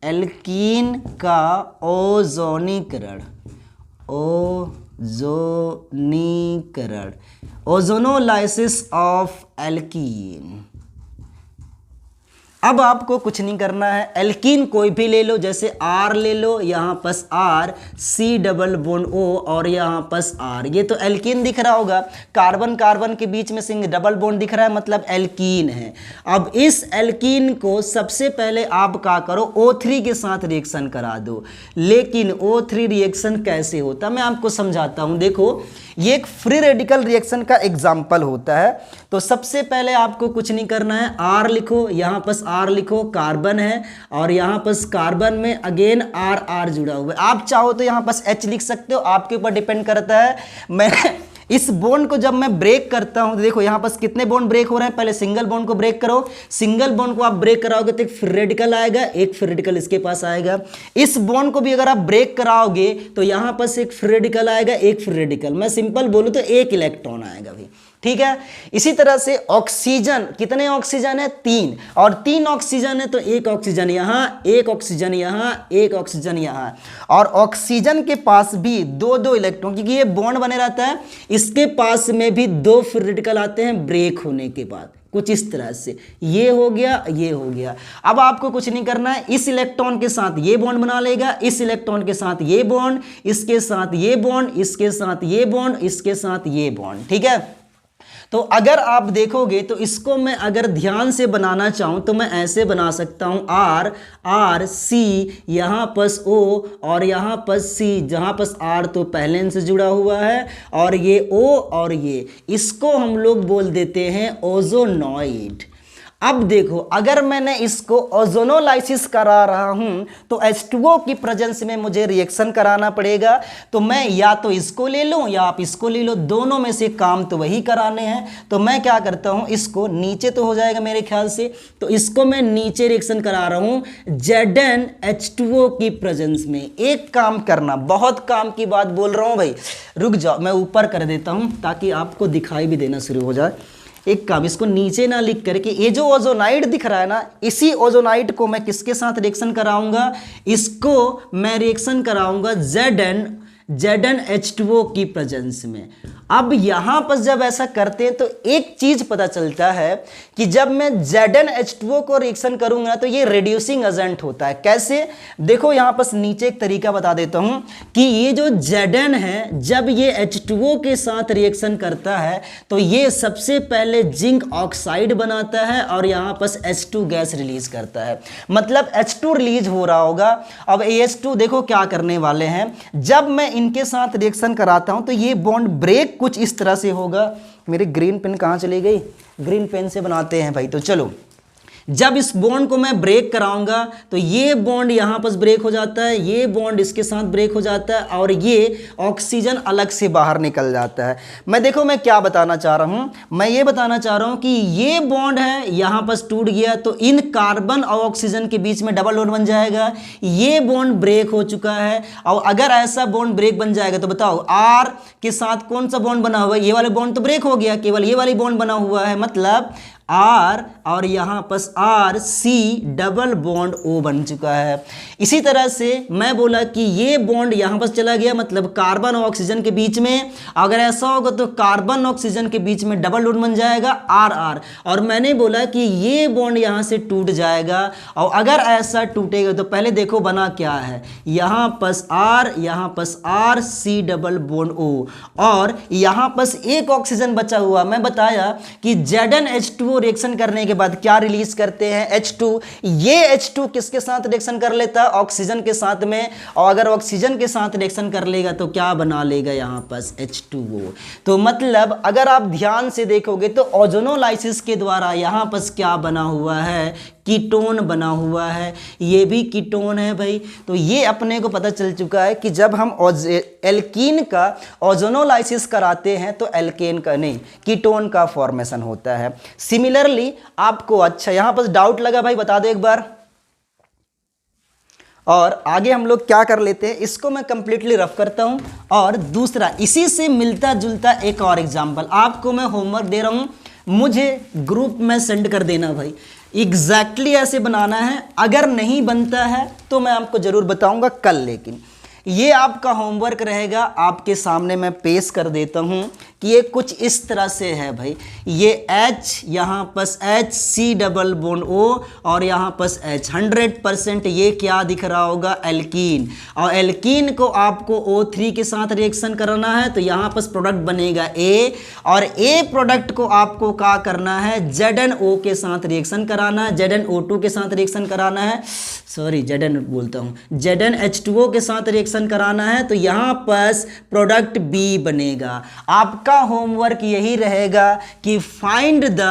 एल्कीन का ओजोनीकरण, ओजोनीकरण, ओजोनोलाइसिस ऑफ एल्कीन। अब आपको कुछ नहीं करना है, एल्कीन कोई भी ले लो, जैसे R ले लो, यहाँ पस R, C double bond O और यहाँ पस R। ये तो एल्कीन दिख रहा होगा, कार्बन कार्बन के बीच में सिंग डबल बॉन्ड दिख रहा है, मतलब एल्कीन है। अब इस एल्कीन को सबसे पहले आप क्या करो, O3 के साथ रिएक्शन करा दो। लेकिन O3 रिएक्शन कैसे होता है मैं आपको समझाता हूँ। देखो ये एक फ्री रेडिकल रिएक्शन का एग्जाम्पल होता है। तो सबसे पहले आपको कुछ नहीं करना है, R लिखो, यहाँ पर R लिखो, कार्बन है और यहाँ पर कार्बन में अगेन R जुड़ा हुआ है। आप चाहो तो यहाँ पर H लिख सकते हो, आपके ऊपर डिपेंड करता है। मैं इस बॉन्ड को जब मैं ब्रेक करता हूं तो देखो यहाँ पर कितने बॉन्ड ब्रेक हो रहे हैं। पहले सिंगल बॉन्ड को ब्रेक करो, सिंगल बॉन्ड को आप ब्रेक कराओगे तो एक फ्री रेडिकल आएगा, एक फ्री रेडिकल इसके पास आएगा। इस बॉन्ड को भी अगर आप ब्रेक कराओगे तो यहाँ पर से एक फ्री रेडिकल आएगा, एक फ्री रेडिकल, मैं सिंपल बोलूं तो एक इलेक्ट्रॉन आएगा भाई। ठीक है, इसी तरह से ऑक्सीजन, कितने ऑक्सीजन है, 3, और 3 ऑक्सीजन है तो एक ऑक्सीजन यहाँ, एक ऑक्सीजन यहाँ, एक ऑक्सीजन यहाँ। और ऑक्सीजन के पास भी 2-2 इलेक्ट्रॉन, क्योंकि ये बॉन्ड बने रहता है, इसके पास में भी 2 फ्री रेडिकल आते हैं ब्रेक होने के बाद, कुछ इस तरह से। ये हो गया, ये हो गया। अब आपको कुछ नहीं करना है, इस इलेक्ट्रॉन के साथ ये बॉन्ड बना लेगा, इस इलेक्ट्रॉन के साथ ये बॉन्ड, इसके साथ ये बॉन्ड, इसके साथ ये बॉन्ड, इसके साथ ये बॉन्ड। ठीक है, तो अगर आप देखोगे तो इसको मैं अगर ध्यान से बनाना चाहूं तो मैं ऐसे बना सकता हूं, R C, यहां पर O और यहां पर C, जहां पर R तो पहले से जुड़ा हुआ है और ये O और ये, इसको हम लोग बोल देते हैं ओजोनॉइड। अब देखो अगर मैंने इसको ओजोनोलाइसिस करा रहा हूं तो H2O की प्रेजेंस में मुझे रिएक्शन कराना पड़ेगा। तो मैं या तो इसको ले लूं या आप इसको ले लो, दोनों में से काम तो वही कराने हैं। तो मैं क्या करता हूं, इसको नीचे तो हो जाएगा मेरे ख्याल से, तो इसको मैं नीचे रिएक्शन करा रहा हूं ZnH2O की प्रेजेंस में। एक काम करना, बहुत काम की बात बोल रहा हूं भाई, रुक जाओ मैं ऊपर कर देता हूं ताकि आपको दिखाई भी देना शुरू हो जाए। एक काम, इसको नीचे ना लिख करके ये जो ओजोनाइड दिख रहा है ना, इसी ओजोनाइड को मैं किसके साथ रिएक्शन कराऊंगा, इसको मैं रिएक्शन कराऊंगा ZnH2O की प्रेजेंस में। अब यहां पर जब ऐसा करते हैं तो एक चीज पता चलता है कि जब मैं ZnH2O को रिएक्शन करूंगा तो ये रिड्यूसिंग एजेंट होता है। कैसे, देखो यहां पर नीचे एक तरीका बता देता हूं कि ये जो Zn है, जब ये H2O के साथ रिएक्शन करता है तो ये सबसे पहले जिंक ऑक्साइड बनाता है और यहां पर H2 गैस रिलीज करता है, मतलब H2 रिलीज हो रहा होगा। अब AH2 देखो क्या करने वाले हैं, जब मैं इनके साथ रिएक्शन कराता हूं तो ये बॉन्ड ब्रेक कुछ इस तरह से होगा। मेरी ग्रीन पेन कहां चली गई, ग्रीन पेन से बनाते हैं भाई। तो चलो, जब इस बॉन्ड को मैं ब्रेक कराऊंगा तो ये बॉन्ड यहां पर ब्रेक हो जाता है, ये बॉन्ड इसके साथ ब्रेक हो जाता है और ये ऑक्सीजन अलग से बाहर निकल जाता है। मैं क्या बताना चाह रहा हूं, मैं ये बताना चाह रहा हूं कि ये बॉन्ड है यहां पर टूट गया तो इन कार्बन और ऑक्सीजन के बीच में डबल बॉन्ड बन जाएगा, ये बॉन्ड ब्रेक हो चुका है। और अगर ऐसा बॉन्ड ब्रेक बन जाएगा तो बताओ R के साथ कौन सा बॉन्ड बना हुआ है, ये वाला बॉन्ड तो ब्रेक हो गया, केवल ये वाली बॉन्ड बना हुआ है, मतलब R और यहाँ पर R C double bond O बन चुका है। इसी तरह से मैं बोला कि ये बॉन्ड यहाँ पर चला गया, मतलब कार्बन और ऑक्सीजन के बीच में, अगर ऐसा होगा तो कार्बन ऑक्सीजन के बीच में डबल बॉन्ड बन जाएगा RR। और मैंने बोला कि ये बॉन्ड यहाँ से टूट जाएगा, और अगर ऐसा टूटेगा तो पहले देखो बना क्या है, यहाँ पर R, यहाँ पर R C double bond O, और यहाँ पर एक ऑक्सीजन बचा हुआ। मैं बताया कि ZnH2O रिएक्शन करने के बाद क्या रिलीज करते हैं, H2। ये H2 किसके साथ रिएक्शन कर लेता है, ऑक्सीजन के साथ में, और अगर ऑक्सीजन के साथ रिएक्शन कर लेगा तो क्या बना लेगा यहाँ पर H2O। तो मतलब अगर आप ध्यान से देखोगे तो ओजोनोलाइसिस के द्वारा यहाँ पर क्या बना हुआ है, कीटोन बना हुआ है, ये भी कीटोन है भाई। तो ये अपने को पता चल चुका है कि जब हम एल्कीन का ओजोनोलाइसिस कराते हैं तो एल्केन का नहीं, कीटोन का फॉर्मेशन होता है। सिमिलरली आपको, अच्छा यहाँ पर डाउट लगा भाई, बता दो एक बार। और आगे हम लोग क्या कर लेते हैं, इसको मैं कंप्लीटली रफ करता हूं। और दूसरा इसी से मिलता जुलता एक और एग्जांपल आपको मैं होमवर्क दे रहा हूं, मुझे ग्रुप में सेंड कर देना भाई। एग्जैक्टली ऐसे बनाना है, अगर नहीं बनता है तो मैं आपको जरूर बताऊंगा कल। लेकिन ये आपका होमवर्क रहेगा, आपके सामने मैं पेश कर देता हूं कि ये कुछ इस तरह से है भाई। ये H, यहाँ पर H C double bond O, और यहाँ पर H 100% ये क्या दिख रहा होगा, एल्कीन। और एल्कीन को आपको O3 के साथ रिएक्शन कराना है तो यहाँ पर प्रोडक्ट बनेगा A, और A प्रोडक्ट को आपको क्या करना है, ZnO के साथ रिएक्शन कराना है, ZnO2 के साथ रिएक्शन कराना है, सॉरी Zn बोलता हूँ, ZnH2O के साथ रिएक्शन कराना है, तो यहाँ पर प्रोडक्ट B बनेगा। आपका होमवर्क यही रहेगा कि find the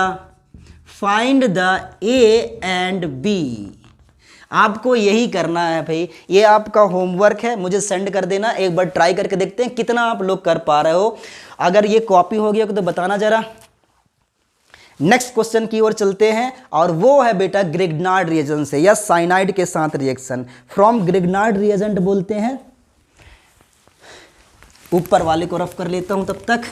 A and B। आपको यही करना है भाई, ये आपका होमवर्क है, मुझे सेंड कर देना। एक बार ट्राई करके देखते हैं कितना आप लोग कर पा रहे हो। अगर ये कॉपी हो गया तो बताना जरा। नेक्स्ट क्वेश्चन की ओर चलते हैं, और वो है बेटा ग्रिग्नार्ड रिएजेंट से या साइनाइड के साथ रिएक्शन। फ्रॉम ग्रिग्नार्ड रिएजेंट बोलते हैं। ऊपर वाले को रफ कर लेता हूं, तब तक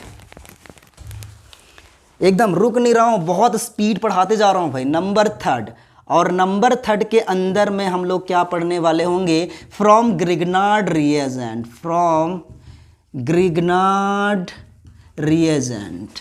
एकदम रुक नहीं रहा हूं, बहुत स्पीड पढ़ाते जा रहा हूं भाई। नंबर 3, और नंबर 3 के अंदर में हम लोग क्या पढ़ने वाले होंगे, from Grignard reagent, from Grignard reagent.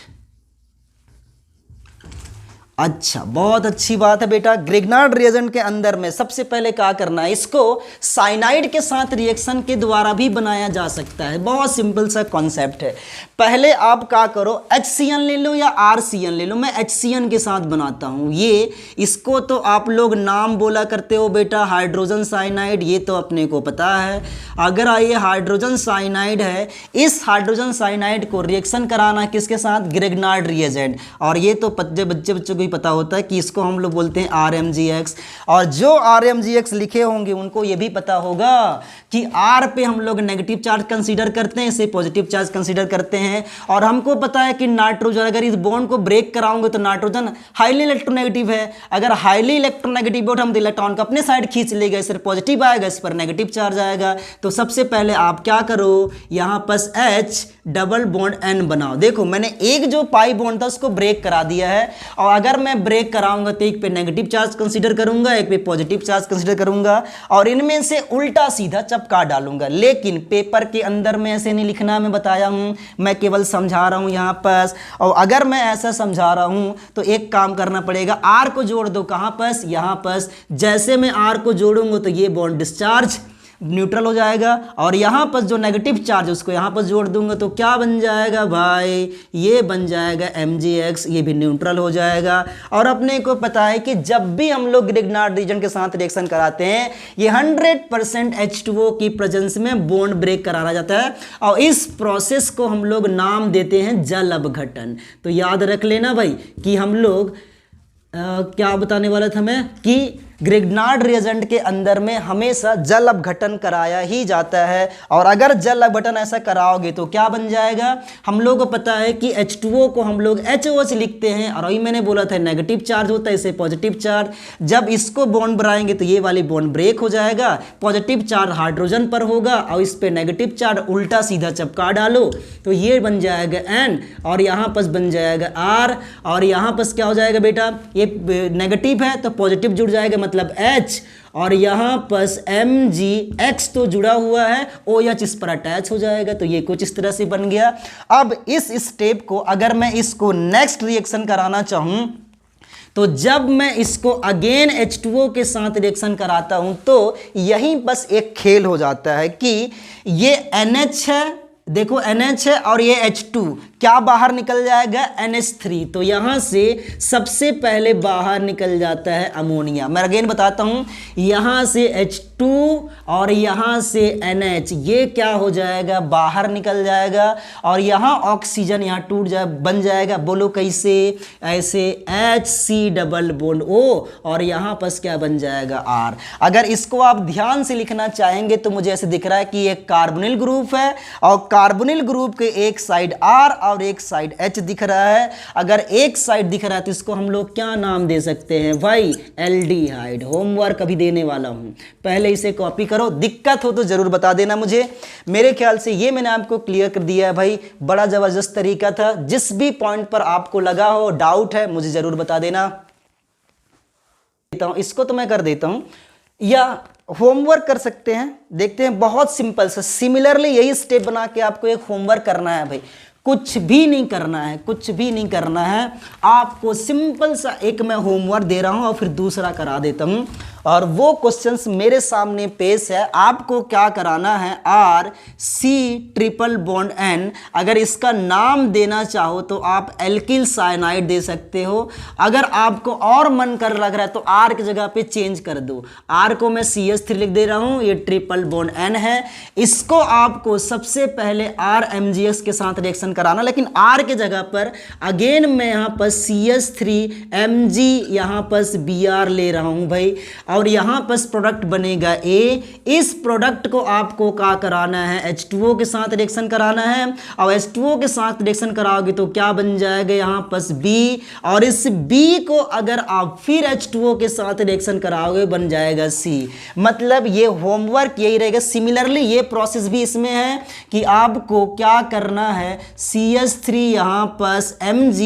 अच्छा, बहुत अच्छी बात है बेटा। ग्रिग्नार्ड रिएजेंट के अंदर में सबसे पहले क्या करना है, इसको साइनाइड के साथ रिएक्शन के द्वारा भी बनाया जा सकता है। बहुत सिंपल सा कॉन्सेप्ट है। पहले आप क्या करो, HCN ले लो या RCN ले लो। मैं HCN के साथ बनाता हूं। ये इसको तो आप लोग नाम बोला करते हो बेटा हाइड्रोजन साइनाइड, ये तो अपने को पता है। अगर ये हाइड्रोजन साइनाइड है, इस हाइड्रोजन साइनाइड को रिएक्शन कराना किसके साथ, ग्रिग्नार्ड रिएजेंट। और ये तो बच्चों को पता होता है कि इसको हम लोग बोलते हैं RMGX। और जो RMGX लिखे होंगे उनको ये भी पता होगा कि R पे हम लोग नेगेटिव चार्ज कंसीडर करते हैं, इसे पॉजिटिव चार्ज कंसीडर करते हैं। और हमको पता है कि नाइट्रोजन, अगर इस बॉन्ड को ब्रेक कराऊंगे तो नाइट्रोजन हाईली इलेक्ट्रोनेगेटिव है। अगर हाईली इलेक्ट्रोनेगेटिव बॉन्ड हम तो इलेक्ट्रॉन को अपने साइड खींच लेगा, इस पर पॉजिटिव आएगा, इस पर नेगेटिव चार्ज आएगा। तो सबसे पहले आप क्या करो, यहां पर H डबल बॉन्ड N बनाओ। देखो मैंने एक जो पाई बॉन्ड था उसको ब्रेक करा दिया है, और अगर मैं ब्रेक कराऊंगा तो एक पे नेगेटिव चार्ज कंसीडर करूंगा, एक पे पॉजिटिव चार्ज कंसीडर करूंगा, और इनमें से उल्टा सीधा चपका डालूंगा। लेकिन पेपर के अंदर में ऐसे नहीं लिखना, मैं बताया हूं, मैं केवल समझा रहा हूं यहां पर। और अगर मैं ऐसा समझा रहा हूं तो एक काम करना पड़ेगा, R को जोड़ दो, कहां पर, यहां पर। जैसे मैं R को जोड़ूंगा तो ये बॉन्ड डिस्चार्ज न्यूट्रल हो जाएगा, और यहां पर जो नेगेटिव चार्ज उसको यहां पर जोड़ दूंगा तो क्या बन जाएगा भाई, ये बन जाएगा MgX, ये भी न्यूट्रल हो जाएगा। और अपने को पता है कि जब भी हम लोग ग्रिग्नार्ड रीजन के साथ रिएक्शन कराते हैं, ये 100% H2O की प्रेजेंस में बॉन्ड ब्रेक कराना जाता है, और इस प्रोसेस को हम लोग नाम देते हैं जल अपघटन। तो याद रख लेना भाई कि हम लोग क्या बताने वाला था मैं, कि ग्रिग्नार्ड रिएजेंट के अंदर में हमेशा जल अपघटन कराया ही जाता है, और अगर जल अपघटन ऐसा कराओगे तो क्या बन जाएगा, हम लोग को पता है कि H2O को हम लोग HOH लिखते हैं, और वही मैंने बोला था नेगेटिव चार्ज होता है, इसे पॉजिटिव चार्ज। जब इसको बॉन्ड बनाएंगे तो ये वाली बॉन्ड ब्रेक हो जाएगा, पॉजिटिव चार्ज हाइड्रोजन पर होगा और इस पे नेगेटिव चार्ज उल्टा सीधा चिपका डालो तो ये बन जाएगा N, और यहाँ पर बन जाएगा R, और यहाँ पर क्या हो जाएगा बेटा, ये नेगेटिव है तो पॉजिटिव जुड़ जाएगा मतलब H, और यहाँ पर MgX तो जुड़ा हुआ है, OH इस पर अटैच हो जाएगा। तो ये कुछ इस तरह से बन गया। अब इस स्टेप को अगर मैं इसको नेक्स्ट रिएक्शन कराना चाहूँ तो जब मैं इसको अगेन H2O के साथ रिएक्शन कराता हूं तो यहीं बस एक खेल हो जाता है कि ये NH है, देखो NH है, और ये H2 क्या बाहर निकल जाएगा NH3, तो यहां से सबसे पहले बाहर निकल जाता है अमोनिया। मैं अगेन बताता हूं, यहां से H2 और यहां से NH, ये क्या हो जाएगा, बाहर निकल जाएगा, और यहां ऑक्सीजन यहां टूट जाए बन जाएगा, बोलो कैसे, ऐसे HC डबल बॉन्ड O, और यहां पर क्या बन जाएगा R। अगर इसको आप ध्यान से लिखना चाहेंगे तो मुझे ऐसे दिख रहा है कि एक कार्बोनिल ग्रुप है, और कार्बोनिल ग्रुप के एक साइड R और एक साइड H दिख रहा है। अगर एक साइड दिख रहा है तो इसको हम लोग क्या नाम दे सकते हैं भाई, एल्डिहाइड। होमवर्क अभी देने वाला हूं, पहले इसे कॉपी करो, दिक्कत हो तो जरूर बता देना मुझे। मेरे ख्याल से ये मैंने आपको क्लियर कर दिया है भाई, बड़ा जबरदस्त तरीका था। जिस भी पॉइंट पर आपको लगा हो, डाउट है, मुझे जरूर बता देना। इसको तो मैं कर देता हूं, या होमवर्क कर सकते हैं, देखते हैं, बहुत सिंपल सा। सिमिलरली यही स्टेप बना के आपको एक होमवर्क करना है भाई, कुछ भी नहीं करना है, कुछ भी नहीं करना है आपको। सिंपल सा एक मैं होमवर्क दे रहा हूं और फिर दूसरा करा देता हूं, और वो क्वेश्चंस मेरे सामने पेश है। आपको क्या कराना है, RC ट्रिपल बॉन्ड N, अगर इसका नाम देना चाहो तो आप एल्किल साइनाइड दे सकते हो। अगर आपको और मन कर लग रहा है तो R की जगह पे चेंज कर दो, R को मैं CH3 लिख दे रहा हूं, ये ट्रिपल बॉन्ड N है। इसको आपको सबसे पहले RMgX के साथ रिएक्शन कराना, लेकिन R के जगह पर अगेन मैं यहां पर CH3Mg यहां पर Br ले रहा हूं भाई, और यहां पर प्रोडक्ट बनेगा A। इस प्रोडक्ट को आपको क्या कराना है, H2O के साथ रिएक्शन कराना है, और H2O के साथ रिएक्शन कराओगे तो क्या बन जाएगा यहां पर B, और इस B को अगर आप फिर H2O के साथ रिएक्शन कराओगे बन जाएगा C। मतलब ये होमवर्क यही रहेगा। सिमिलरली ये प्रोसेस भी इसमें है कि आपको क्या करना है, CH3 यहां पर Mg,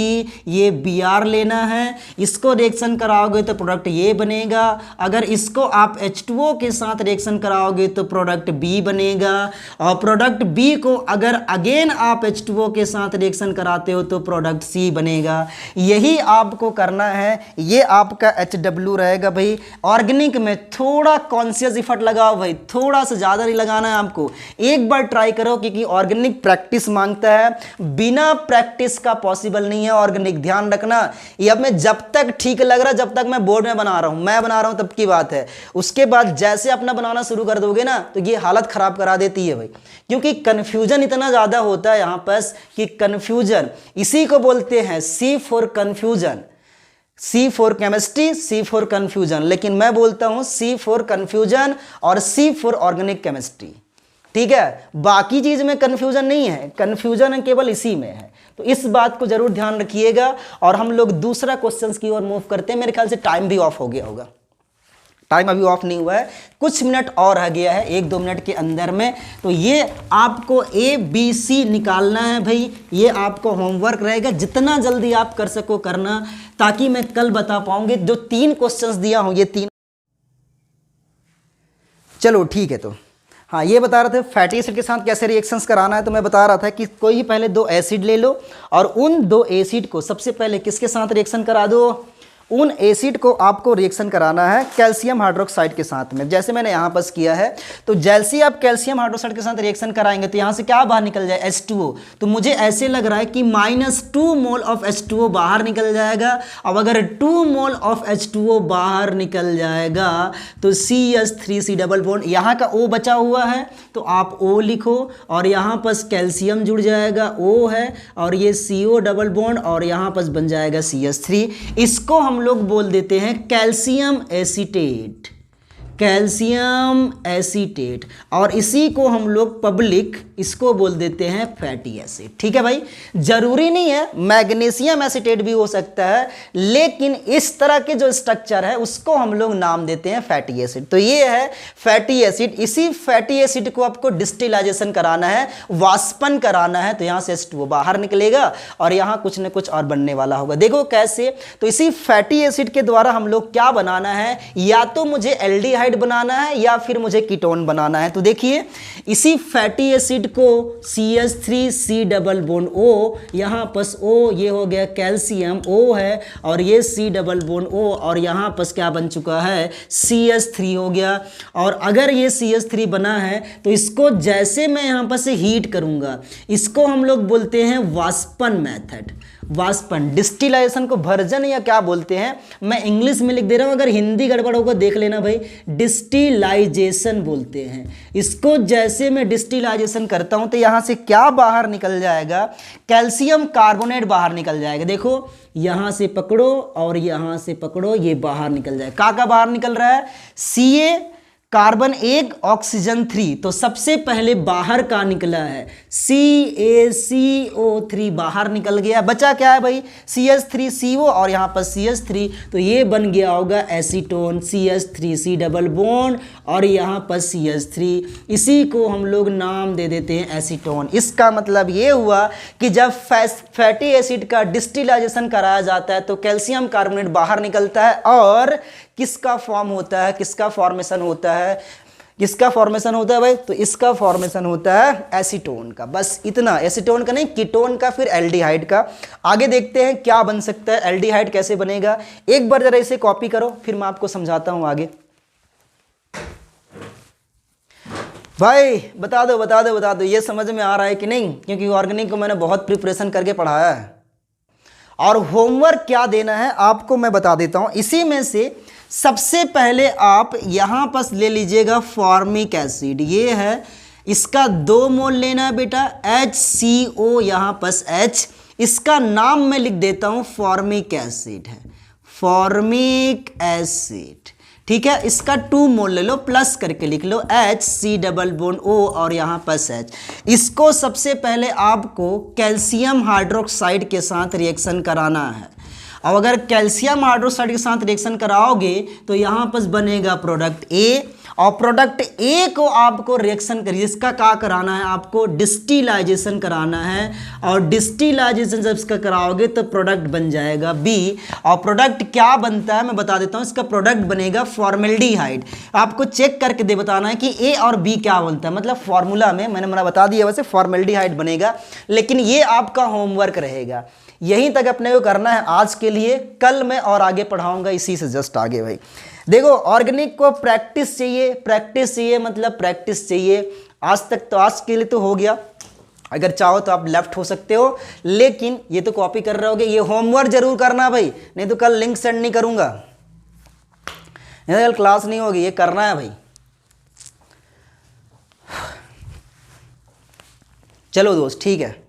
ये Br लेना है, इसको रिएक्शन कराओगे तो प्रोडक्ट ये बनेगा। अगर इसको आप H2O के साथ रिएक्शन कराओगे तो प्रोडक्ट B बनेगा, और प्रोडक्ट B को अगर अगेन आप H2O के साथ रिएक्शन कराते हो तो प्रोडक्ट C बनेगा। यही आपको करना है, ये आपका HW रहेगा भाई। ऑर्गेनिक में थोड़ा कॉन्शियस इफर्ट लगाओ भाई, थोड़ा सा ज़्यादा नहीं लगाना है आपको, एक बार ट्राई करो, क्योंकि ऑर्गेनिक प्रैक्टिस मांगता है, बिना प्रैक्टिस का पॉसिबल नहीं है ऑर्गेनिक, ध्यान रखना। ये अब मैं जब तक ठीक लग रहा, जब तक मैं बोर्ड में बना रहा हूँ, मैं बना रहा हूँ तब की बात है, उसके बाद जैसे अपना बनाना शुरू कर दोगे ना तो ये हालत खराब करा देती है भाई, क्योंकि कंफ्यूजन इतना ज्यादा होता है यहां पर कि कंफ्यूजन, इसी को बोलते हैं C for confusion, C for chemistry, C for confusion, लेकिन मैं बोलता हूं C फॉर कंफ्यूजन और C फॉर ऑर्गेनिक केमिस्ट्री। ठीक है, बाकी चीज में कंफ्यूजन नहीं है, कंफ्यूजन केवल इसी में है। तो इस बात को जरूर ध्यान रखिएगा, और हम लोग दूसरा क्वेश्चन की ओर मूव करते हैं। मेरे ख्याल से टाइम भी ऑफ हो गया होगा, टाइम अभी ऑफ नहीं हुआ है, कुछ मिनट और रह गया है, 1-2 मिनट के अंदर में। तो ये आपको ABC निकालना है भाई, ये आपको होमवर्क रहेगा, जितना जल्दी आप कर सको करना, ताकि मैं कल बता पाऊंगी। जो 3 क्वेश्चंस दिया हूं ये 3, चलो ठीक है। तो हाँ, ये बता रहे थे फैटी एसिड के साथ कैसे रिएक्शंस कराना है। तो मैं बता रहा था कि कोई ही पहले 2 एसिड ले लो, और उन 2 एसिड को सबसे पहले किसके साथ रिएक्शन करा दो, उन एसिड को आपको रिएक्शन कराना है कैल्शियम हाइड्रोक्साइड के साथ में, जैसे मैंने यहाँ पर किया है। तो जैसे ही आप कैल्शियम हाइड्रोक्साइड के साथ रिएक्शन कराएंगे तो यहाँ से क्या बाहर निकल जाए, H2O। तो मुझे ऐसे लग रहा है कि -2 मोल ऑफ H2O बाहर निकल जाएगा। अब अगर 2 मोल ऑफ H2O बाहर निकल जाएगा तो CH3C डबल बॉन्ड, यहाँ का O बचा हुआ है तो आप O लिखो, और यहाँ पर कैल्शियम जुड़ जाएगा, O है, और ये CO डबल बॉन्ड, और यहाँ पर बन जाएगा CH3। इसको हम हम लोग बोल देते हैं कैल्शियम एसीटेट, कैल्शियम एसीटेट, और इसी को हम लोग पब्लिक इसको बोल देते हैं फैटी एसिड। ठीक है भाई, जरूरी नहीं है मैग्नीशियम एसीटेट भी हो सकता है, लेकिन इस तरह के जो स्ट्रक्चर है उसको हम लोग नाम देते हैं फैटी एसिड। तो ये है फैटी एसिड। इसी फैटी एसिड को आपको डिस्टिलाइजेशन कराना है, वाष्पन कराना है, तो यहां से H2O बाहर निकलेगा और यहां कुछ न कुछ और बनने वाला होगा। देखो कैसे, तो इसी फैटी एसिड के द्वारा हम लोग क्या बनाना है, या तो मुझे एल्डिहाइड बनाना है या फिर मुझे कीटोन बनाना है। तो देखिए इसी फैटी एसिड को CH3C डबल बॉन्ड O, यहां पर O ये हो गया कैल्शियम O है, और ये C डबल बॉन्ड O, और यहां पर क्या बन चुका है CH3 हो गया। और अगर ये CH3 बना है तो इसको जैसे मैं यहां पर से हीट करूंगा, इसको हम लोग बोलते हैं वाष्पन मेथड, वाष्पन। डिस्टिलाइजेशन को वर्जन या क्या बोलते हैं, मैं इंग्लिश में लिख दे रहा हूं, अगर हिंदी गड़बड़ होगा देख लेना भाई, डिस्टिलाइजेशन बोलते हैं इसको। जैसे मैं डिस्टिलाइजेशन करता हूं तो यहां से क्या बाहर निकल जाएगा, कैल्शियम कार्बोनेट बाहर निकल जाएगा। देखो यहां से पकड़ो और यहां से पकड़ो, ये बाहर निकल जाएगा। का बाहर निकल रहा है Ca कार्बन 1 ऑक्सीजन 3, तो सबसे पहले बाहर का निकला है CaCO3 बाहर निकल गया। बचा क्या है भाई CH3CO और यहाँ पर CH3, तो ये बन गया होगा एसीटोन, CH3C डबल बॉन्ड और यहाँ पर CH3, इसी को हम लोग नाम दे देते हैं एसीटोन। इसका मतलब ये हुआ कि जब फैटी एसिड का डिस्टिलाइजेशन कराया जाता है तो कैल्शियम कार्बोनेट बाहर निकलता है और किसका फॉर्म होता है, किसका फॉर्मेशन होता है, किसका फॉर्मेशन होता है भाई, तो इसका फॉर्मेशन होता है एसीटोन का। बस इतना, एसीटोन का नहीं, कीटोन का, फिर एल्डिहाइड का। आगे देखते हैं क्या बन सकता है, एल्डिहाइड कैसे बनेगा। एक बार जरा इसे कॉपी करो, फिर मैं आपको समझाता हूं आगे। भाई बता दो बता दो बता दो, ये समझ में आ रहा है कि नहीं, क्योंकि ऑर्गेनिक को मैंने बहुत प्रिपरेशन करके पढ़ाया है। और होमवर्क क्या देना है आपको मैं बता देता हूं। इसी में से सबसे पहले आप यहां पर ले लीजिएगा फॉर्मिक एसिड, ये है, इसका 2 मोल लेना है बेटा, HCO यहां पर H, इसका नाम मैं लिख देता हूं फॉर्मिक एसिड है, फॉर्मिक एसिड। ठीक है, इसका 2 मोल ले लो, प्लस करके लिख लो HC डबल बॉन्ड O और यहाँ पर H। इसको सबसे पहले आपको कैल्शियम हाइड्रोक्साइड के साथ रिएक्शन कराना है, और अगर कैल्शियम हाइड्रोक्साइड के साथ रिएक्शन कराओगे तो यहाँ पर बनेगा प्रोडक्ट A, और प्रोडक्ट A को आपको रिएक्शन करिए, इसका क्या कराना है, आपको डिस्टिलाइजेशन कराना है, और डिस्टिलाइजेशन जब इसका कराओगे तो प्रोडक्ट बन जाएगा B। और प्रोडक्ट क्या बनता है मैं बता देता हूँ, इसका प्रोडक्ट बनेगा फॉर्मेल्डिहाइड। आपको चेक करके दे बताना है कि A और B क्या बनता है, मतलब फॉर्मूला में मैंने बता दिया वैसे फॉर्मेल्डिहाइड बनेगा, लेकिन ये आपका होमवर्क रहेगा। यहीं तक अपने को करना है आज के लिए, कल मैं और आगे पढ़ाऊंगा इसी से जस्ट आगे। भाई देखो ऑर्गेनिक को प्रैक्टिस चाहिए, प्रैक्टिस चाहिए, मतलब प्रैक्टिस चाहिए। आज तक तो आज के लिए तो हो गया, अगर चाहो तो आप लेफ्ट हो सकते हो, लेकिन ये तो कॉपी कर रहे होगे, ये होमवर्क जरूर करना भाई, नहीं तो कल लिंक सेंड नहीं करूंगा, नहीं कल क्लास नहीं होगी, ये करना है भाई। चलो दोस्त ठीक है।